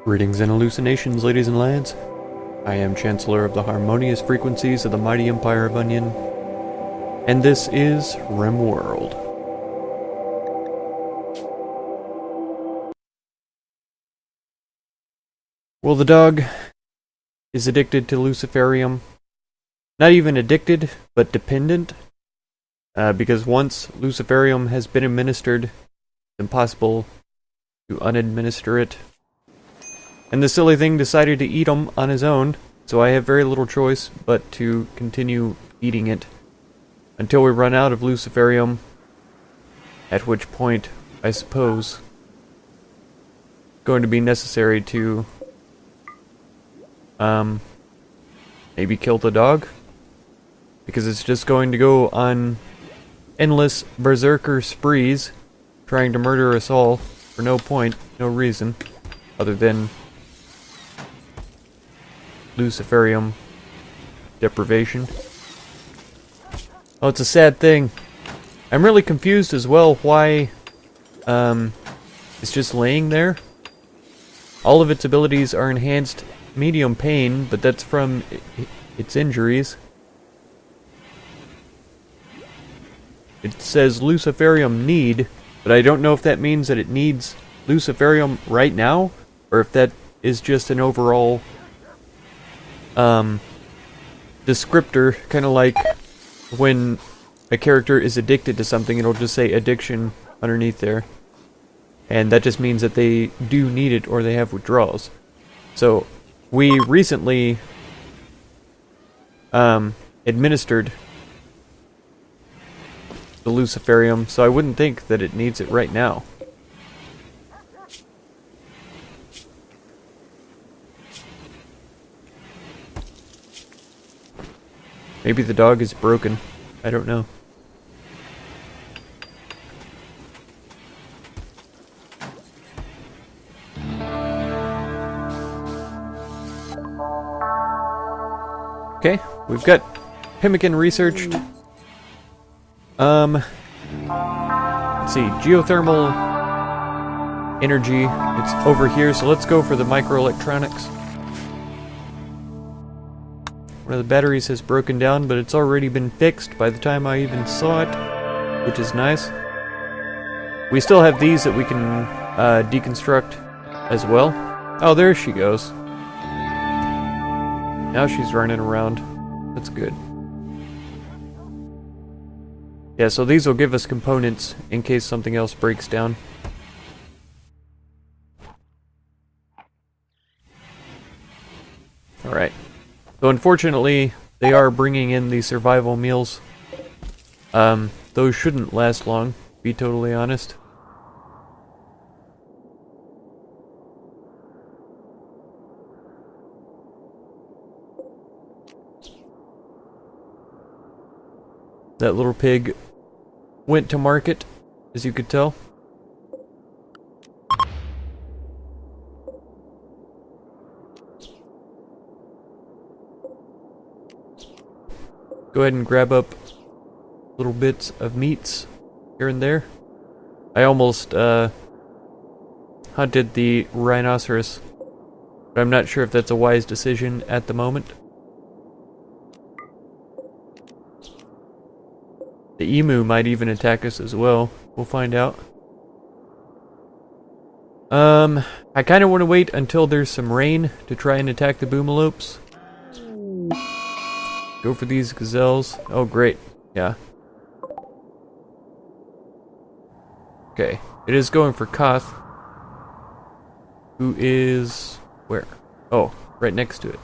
Greetings and hallucinations, ladies and lads. I am Chancellor of the harmonious frequencies of the mighty Empire of Onion, and this is Rimworld. Well, the dog is addicted to luciferium. Not even addicted, but dependent. Because once luciferium has been administered, it's impossible to unadminister it. And the silly thing decided to eat him on his own, so I have very little choice but to continue eating it until we run out of luciferium, at which point, I suppose, it's going to be necessary to maybe kill the dog, because it's just going to go on endless berserker sprees, trying to murder us all for no point, no reason, other than luciferium deprivation. Oh, it's a sad thing. I'm really confused as well why it's just laying there. All of its abilities are enhanced medium pain, but that's from its injuries. It says luciferium need, but I don't know if that means that it needs luciferium right now, or if that is just an overall descriptor, kind of like when a character is addicted to something, it'll just say addiction underneath there. And that just means that they do need it or they have withdrawals. So, we recently administered the luciferium, so I wouldn't think that it needs it right now. Maybe the dog is broken. I don't know. Okay, we've got Pemmican researched. Let's see, geothermal energy. It's over here, so let's go for the microelectronics. One of the batteries has broken down, but it's already been fixed by the time I even saw it, which is nice. We still have these that we can deconstruct as well. Oh, there she goes. Now she's running around. That's good. Yeah, so these will give us components in case something else breaks down. Alright. So unfortunately, they are bringing in the survival meals. Those shouldn't last long, to be totally honest. That little pig went to market, as you could tell. Go ahead and grab up little bits of meats here and there. I almost hunted the rhinoceros, but I'm not sure if that's a wise decision at the moment. The emu might even attack us as well. We'll find out. I kind of want to wait until there's some rain to try and attack the boomalopes. Go for these gazelles. Oh, great. Yeah. Okay. It is going for Koth. Who is... where? Oh, right next to it.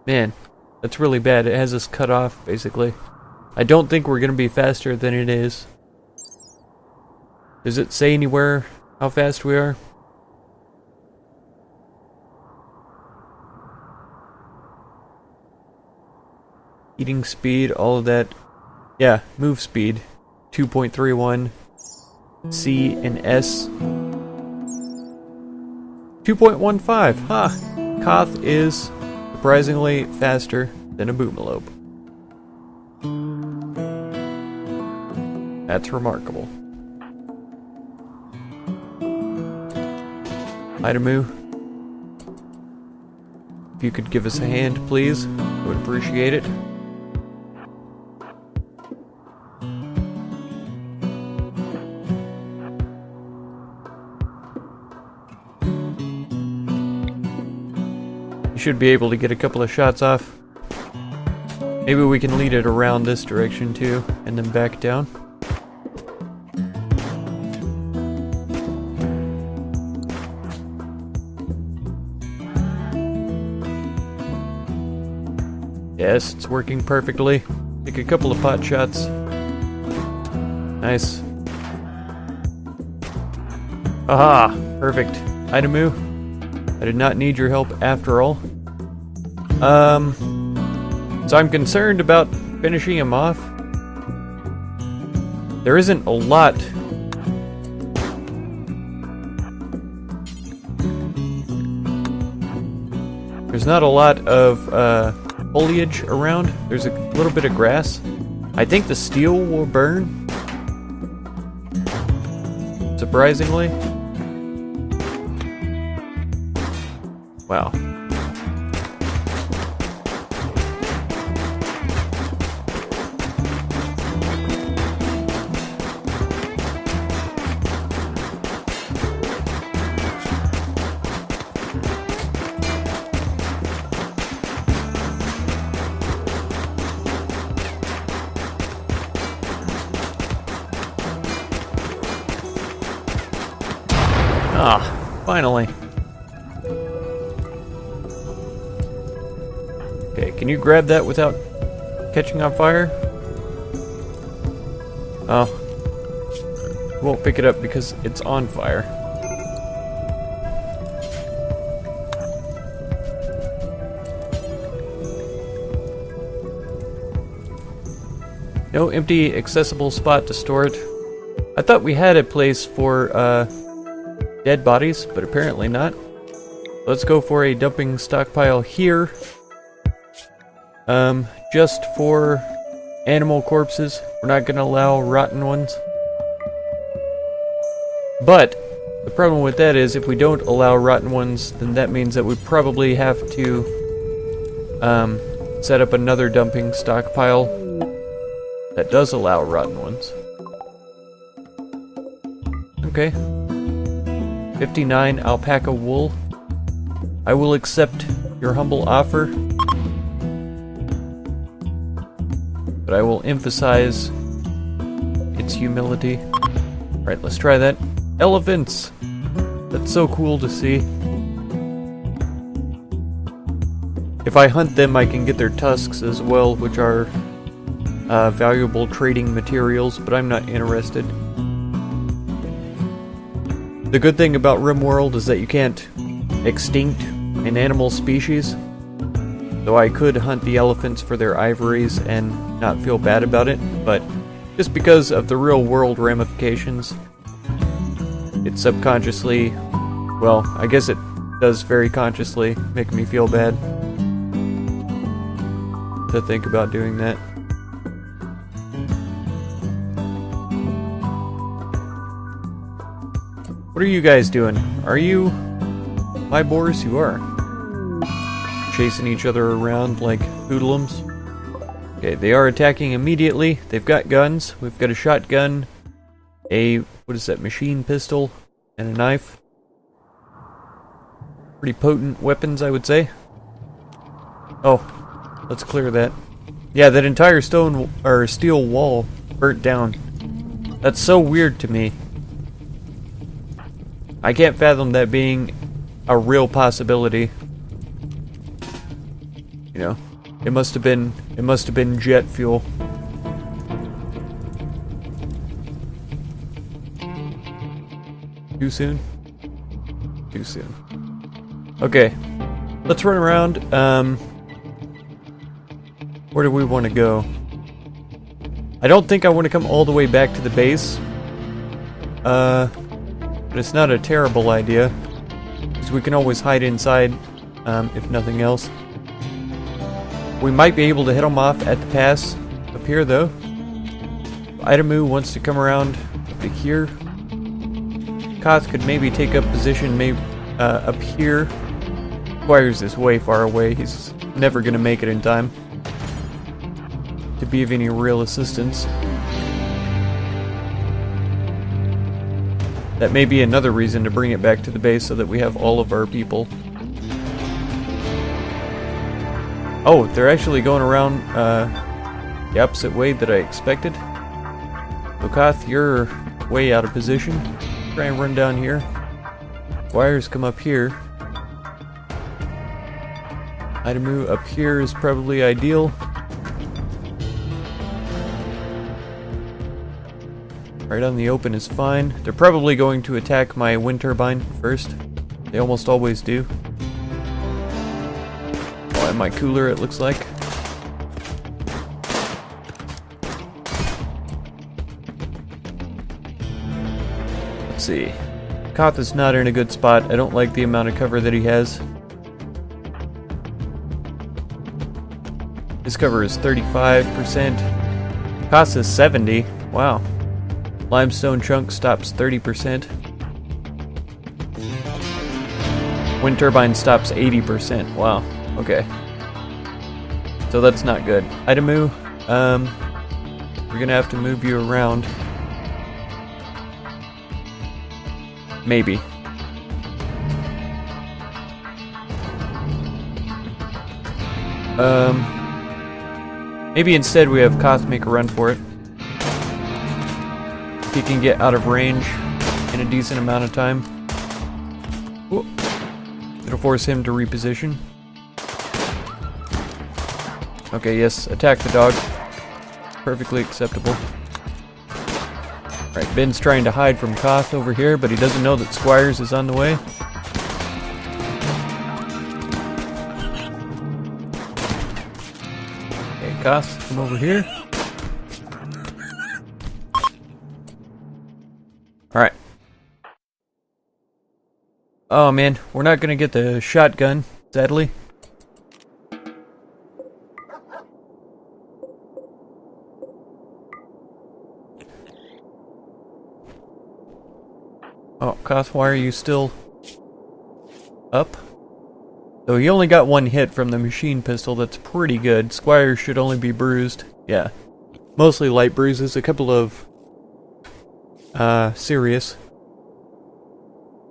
Man. That's really bad. It has us cut off, basically. I don't think we're going to be faster than it is. Does it say anywhere how fast we are? Eating speed, all of that. Yeah, move speed. 2.31. C and S. 2.15. Ha! Koth is surprisingly faster than a boomalope. That's remarkable. Itamu, if you could give us a hand, please, I would appreciate it. You should be able to get a couple of shots off. Maybe we can lead it around this direction too, and then back down. Yes, it's working perfectly. Take a couple of pot shots. Nice. Aha! Perfect. Itamu, I did not need your help after all. So I'm concerned about finishing him off. There isn't a lot. There's not a lot of foliage around. There's a little bit of grass. I think the steel will burn. Surprisingly. Wow. Ah, finally. Okay, can you grab that without catching on fire? Oh. Won't pick it up because it's on fire. No empty accessible spot to store it. I thought we had a place for dead bodies, but apparently not. Let's go for a dumping stockpile here. Just for animal corpses. We're not gonna allow rotten ones. But the problem with that is if we don't allow rotten ones, then that means that we probably have to set up another dumping stockpile that does allow rotten ones. Okay. 59 alpaca wool. I will accept your humble offer, but I will emphasize its humility. Alright, let's try that. Elephants! That's so cool to see. If I hunt them, I can get their tusks as well, which are valuable trading materials, but I'm not interested. The good thing about Rimworld is that you can't extinct an animal species, though I could hunt the elephants for their ivories and not feel bad about it, but just because of the real world ramifications, it subconsciously, well, I guess it does very consciously make me feel bad to think about doing that. What are you guys doing? Are you my boars? You are. Chasing each other around like hoodlums. Okay, they are attacking immediately. They've got guns. We've got a shotgun, a, what is that, machine pistol, and a knife. Pretty potent weapons, I would say. Oh, let's clear that. Yeah, that entire stone or steel wall burnt down. That's so weird to me. I can't fathom that being a real possibility. You know, it must have been jet fuel. Too soon? Too soon. Okay. Let's run around. Where do we want to go? I don't think I want to come all the way back to the base. But it's not a terrible idea, because we can always hide inside, if nothing else. We might be able to hit them off at the pass up here, though. Idamu wants to come around to here. Koth could maybe take up position up here. Squires is way far away. He's never going to make it in time to be of any real assistance. That may be another reason to bring it back to the base so that we have all of our people. Oh, they're actually going around the opposite way that I expected. So Koth, you're way out of position. Try and run down here. Squires come up here. Idamu up here is probably ideal. Right on the open is fine. They're probably going to attack my wind turbine first. They almost always do. Oh, and my cooler, it looks like. Let's see. Koth is not in a good spot. I don't like the amount of cover that he has. His cover is 35%. Koth is 70. Wow. Limestone chunk stops 30%. Wind turbine stops 80%. Wow. Okay. So that's not good. Idamu, we're gonna have to move you around. Maybe. Maybe instead we have Koth make a run for it. If he can get out of range in a decent amount of time. Whoa. It'll force him to reposition. Okay, yes, attack the dog. Perfectly acceptable. Right, Ben's trying to hide from Koth over here, but he doesn't know that Squires is on the way. Okay, Koth, come over here. Alright. Oh man, we're not gonna get the shotgun, sadly. Oh, Koth, why are you still up? Though he only got one hit from the machine pistol, that's pretty good. Squire should only be bruised. Yeah. Mostly light bruises, a couple of serious.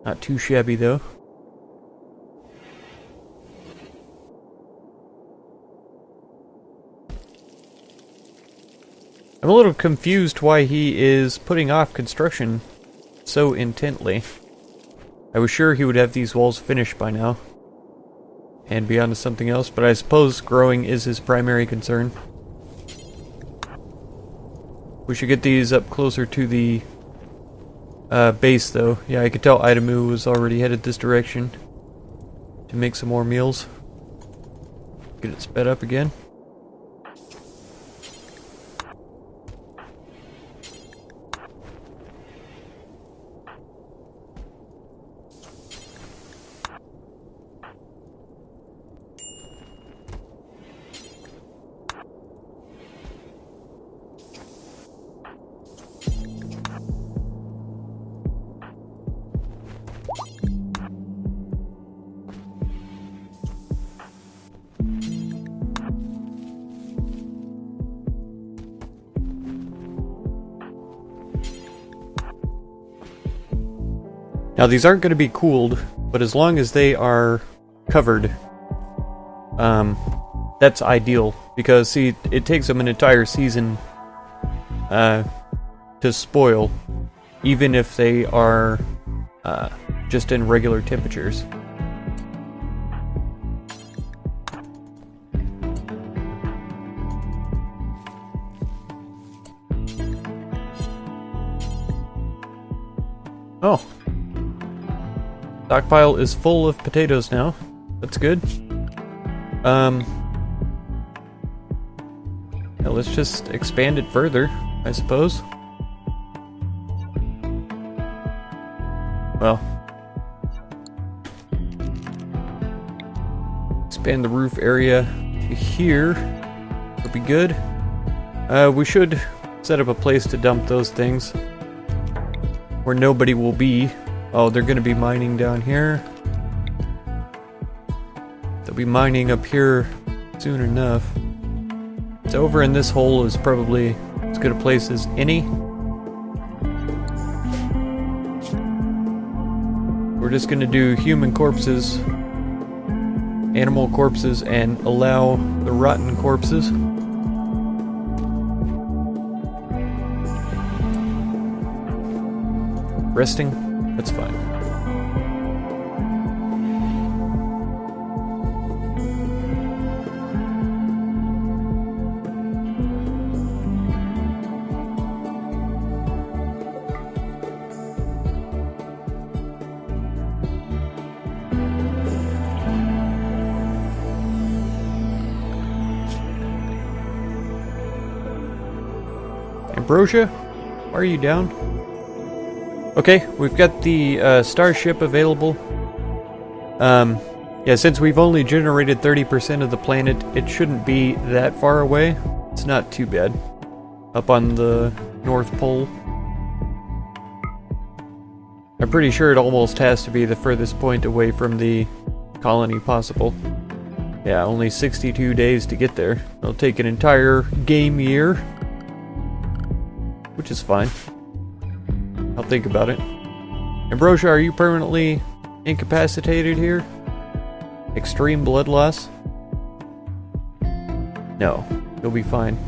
Not too shabby though. I'm a little confused why he is putting off construction so intently. I was sure he would have these walls finished by now and be on to something else, but I suppose growing is his primary concern. We should get these up closer to the base though. Yeah, I could tell Idamu was already headed this direction to make some more meals. Get it sped up again. Now these aren't going to be cooled, but as long as they are covered, that's ideal. Because see, it takes them an entire season to spoil, even if they are just in regular temperatures. Oh. Stockpile is full of potatoes now. That's good. Now let's just expand it further, I suppose. Well. Expand the roof area to here. Would be good. We should set up a place to dump those things where nobody will be. Oh, they're going to be mining down here. They'll be mining up here soon enough. So over in this hole is probably as good a place as any. We're just going to do human corpses, animal corpses, and allow the rotten corpses. Resting? That's fine. Ambrosia, why are you down? Okay, we've got the starship available. Yeah, since we've only generated 30% of the planet, it shouldn't be that far away. It's not too bad. Up on the North Pole. I'm pretty sure it almost has to be the furthest point away from the colony possible. Yeah, only 62 days to get there. It'll take an entire game year. Which is fine. I'll think about it. Ambrosia, are you permanently incapacitated here? Extreme blood loss? No, you'll be fine.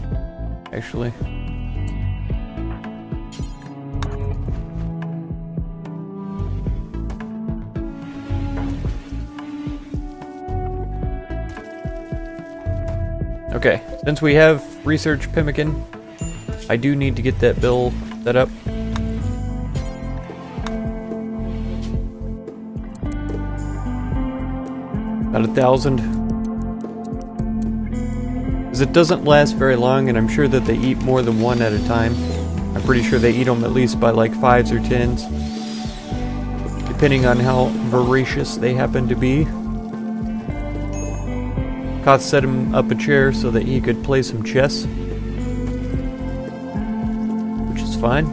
Actually. Okay, since we have Research Pemmican, I do need to get that bill set up. About 1,000. Because it doesn't last very long, and I'm sure that they eat more than one at a time. I'm pretty sure they eat them at least by like 5s or 10s. Depending on how voracious they happen to be. Koth set him up a chair so that he could play some chess. Which is fine.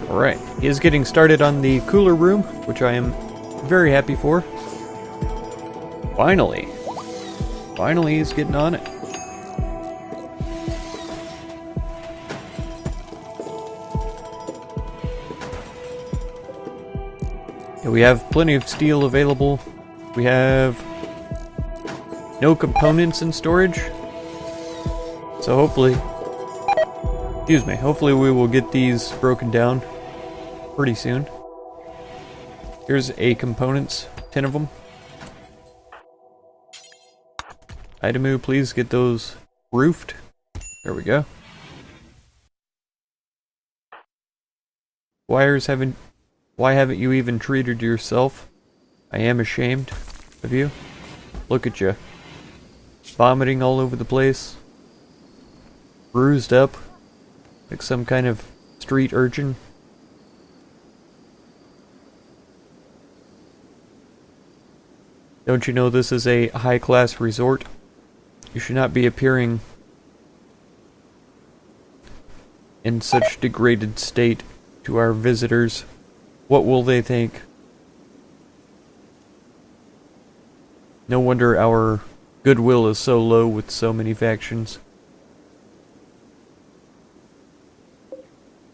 Alright, he is getting started on the cooler room, which I am very happy for. Finally! Finally he's getting on it. Yeah, we have plenty of steel available. We have no components in storage. So hopefully we will get these broken down pretty soon. Here's a components, 10 of them. Itamu, please get those roofed. There we go. Why haven't you even treated yourself? I am ashamed of you. Look at you. Vomiting all over the place. Bruised up. Like some kind of street urchin. Don't you know this is a high-class resort? You should not be appearing in such degraded state to our visitors. What will they think? No wonder our goodwill is so low with so many factions.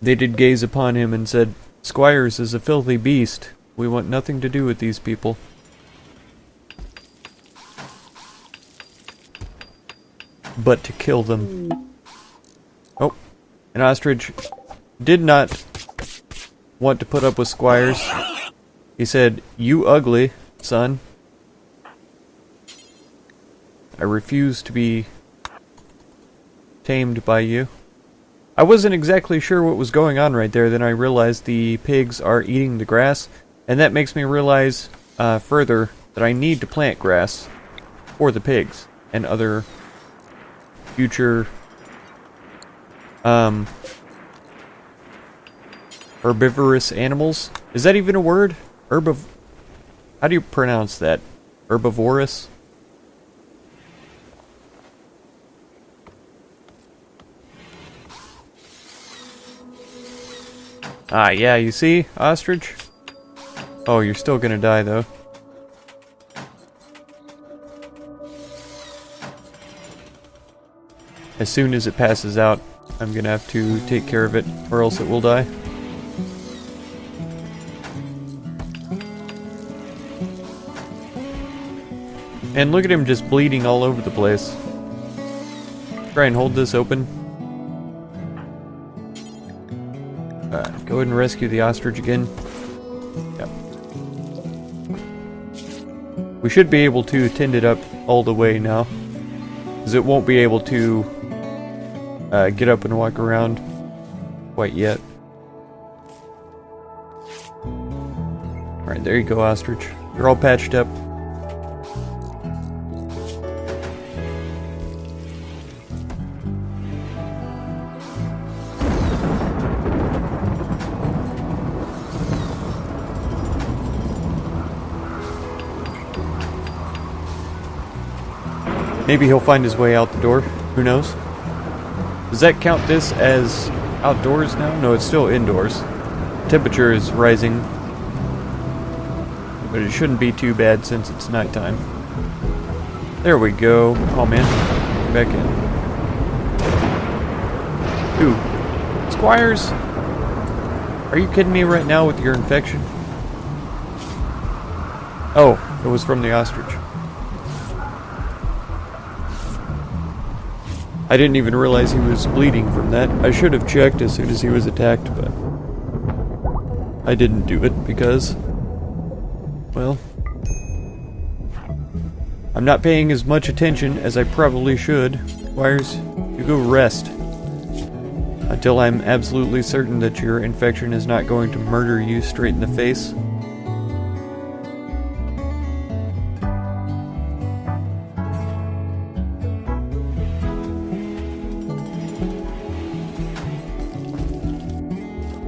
They did gaze upon him and said, "Squires is a filthy beast. We want nothing to do with these people." But to kill them. Oh, an ostrich did not want to put up with squires. He said, "You ugly, son. I refuse to be tamed by you." I wasn't exactly sure what was going on right there, then I realized the pigs are eating the grass, and that makes me realize further that I need to plant grass for the pigs and other future herbivorous animals. Is that even a word? How do you pronounce that? Herbivorous? Ah, yeah, you see, ostrich? Oh, you're still gonna die, though. As soon as it passes out, I'm gonna have to take care of it, or else it will die. And look at him just bleeding all over the place. Try and hold this open. Go ahead and rescue the ostrich again. Yep. We should be able to tend it up all the way now, because it won't be able to get up and walk around quite yet. Alright, there you go, ostrich. You're all patched up. Maybe he'll find his way out the door. Who knows? Does that count this as outdoors now? No, it's still indoors. Temperature is rising. But it shouldn't be too bad since it's nighttime. There we go. Oh man. Back in. Ooh. Squires? Are you kidding me right now with your infection? Oh, it was from the ostrich. I didn't even realize he was bleeding from that. I should have checked as soon as he was attacked, but I didn't do it because, well, I'm not paying as much attention as I probably should. Squires, you go rest until I'm absolutely certain that your infection is not going to murder you straight in the face.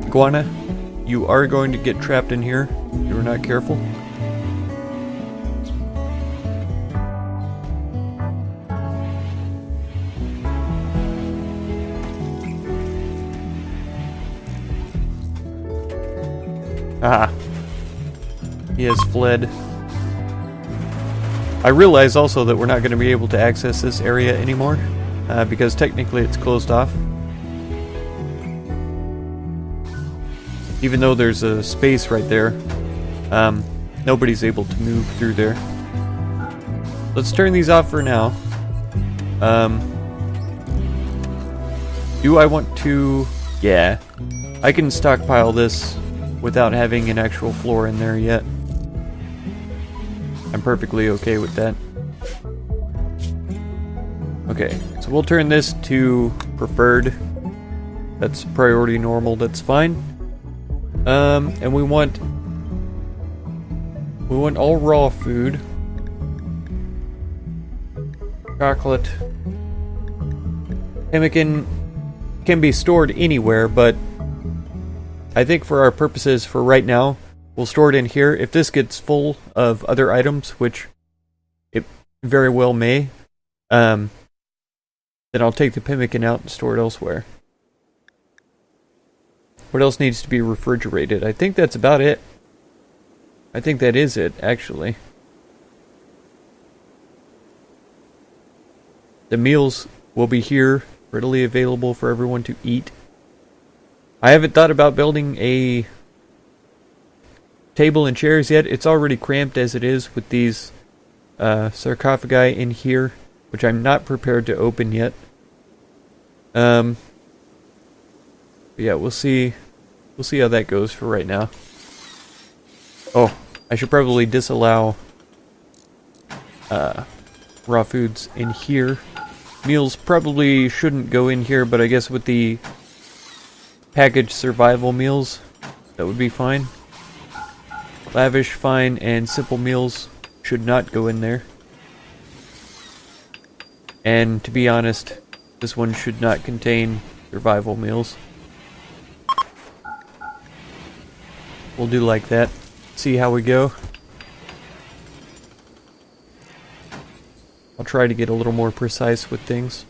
Iguana, you are going to get trapped in here if you're not careful. Ah, he has fled. I realize also that we're not going to be able to access this area anymore because technically it's closed off. Even though there's a space right there, nobody's able to move through there. Let's turn these off for now. Do I want to... Yeah. I can stockpile this without having an actual floor in there yet. I'm perfectly okay with that. Okay, so we'll turn this to preferred. That's priority normal, that's fine. And we want all raw food. Chocolate. Pemmican can be stored anywhere, but I think for our purposes for right now, we'll store it in here. If this gets full of other items, which it very well may, then I'll take the pemmican out and store it elsewhere. What else needs to be refrigerated? I think that's about it. I think that is it, actually. The meals will be here, readily available for everyone to eat. I haven't thought about building a table and chairs yet. It's already cramped as it is with these sarcophagi in here, which I'm not prepared to open yet. Yeah, we'll see. We'll see how that goes for right now. Oh, I should probably disallow raw foods in here. Meals probably shouldn't go in here, but I guess with the packaged survival meals, that would be fine. Lavish, fine, and simple meals should not go in there. And to be honest, This one should not contain survival meals. We'll do like that. See how we go. I'll try to get a little more precise with things.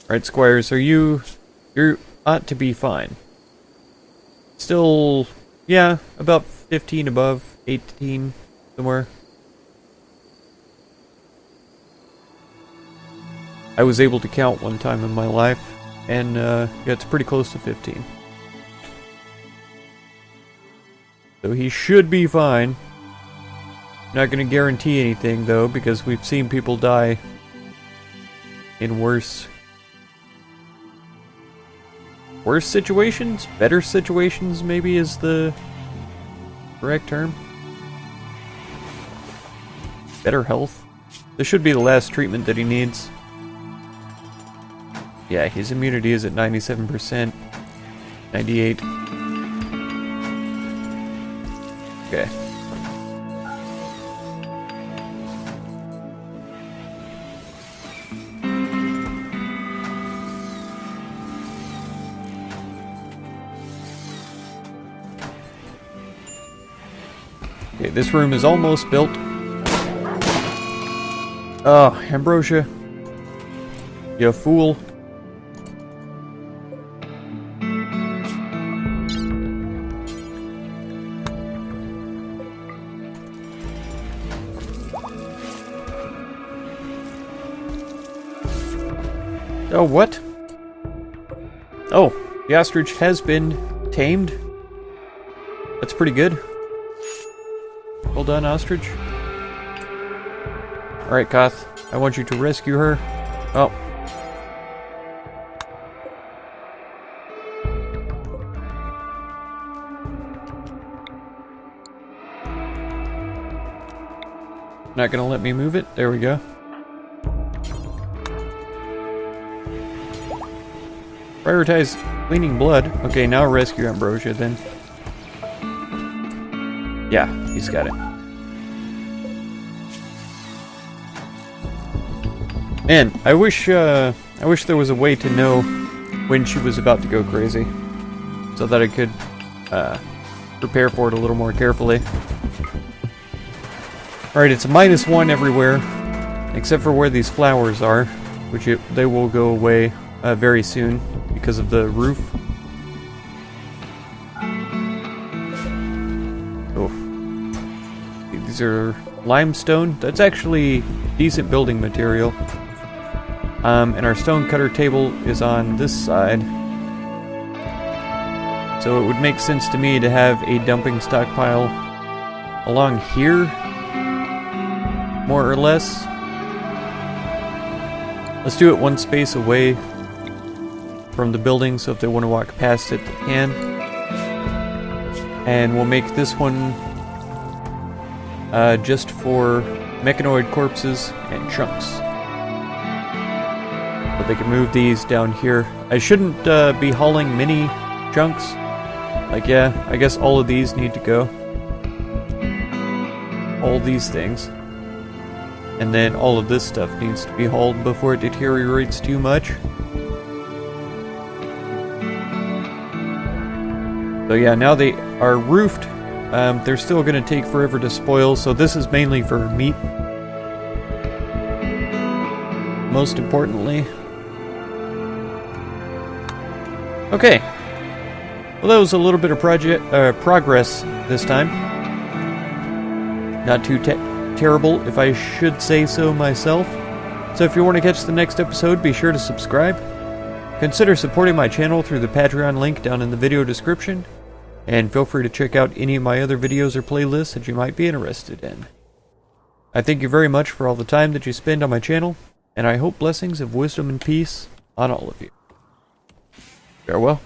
Alright, Squires, you ought to be fine. Still, yeah, about 15 above, 18 somewhere. I was able to count one time in my life, and yeah, it's pretty close to 15. So he should be fine. Not going to guarantee anything, though, because we've seen people die in worse situations? Better situations, maybe, is the correct term. Better health. This should be the last treatment that he needs. Yeah, his immunity is at 97%. 98. Okay. Okay, this room is almost built. Oh, Ambrosia. You fool. Oh, what? Oh, the ostrich has been tamed. That's pretty good. Well done, ostrich. Alright, Koth. I want you to rescue her. Oh. Not gonna let me move it? There we go. Prioritize cleaning blood. Okay, now rescue Ambrosia then. Yeah, he's got it. Man, I wish there was a way to know when she was about to go crazy, so that I could prepare for it a little more carefully. Alright, it's a -1 everywhere, except for where these flowers are, which they will go away very soon because of the roof. Oh. These are limestone. That's actually decent building material. And our stone cutter table is on this side. So it would make sense to me to have a dumping stockpile along here, more or less. Let's do it one space away from the building, so if they want to walk past it, they can. And we'll make this one just for mechanoid corpses and chunks. So they can move these down here. I shouldn't be hauling many chunks. Like, yeah, I guess all of these need to go. All these things. And then all of this stuff needs to be hauled before it deteriorates too much. So yeah, now they are roofed. They're still going to take forever to spoil, so this is mainly for meat. Most importantly. Okay. Well, that was a little bit of progress this time. Not too terrible, if I should say so myself. So if you want to catch the next episode, be sure to subscribe. Consider supporting my channel through the Patreon link down in the video description. And feel free to check out any of my other videos or playlists that you might be interested in. I thank you very much for all the time that you spend on my channel, and I hope blessings of wisdom and peace on all of you. Farewell.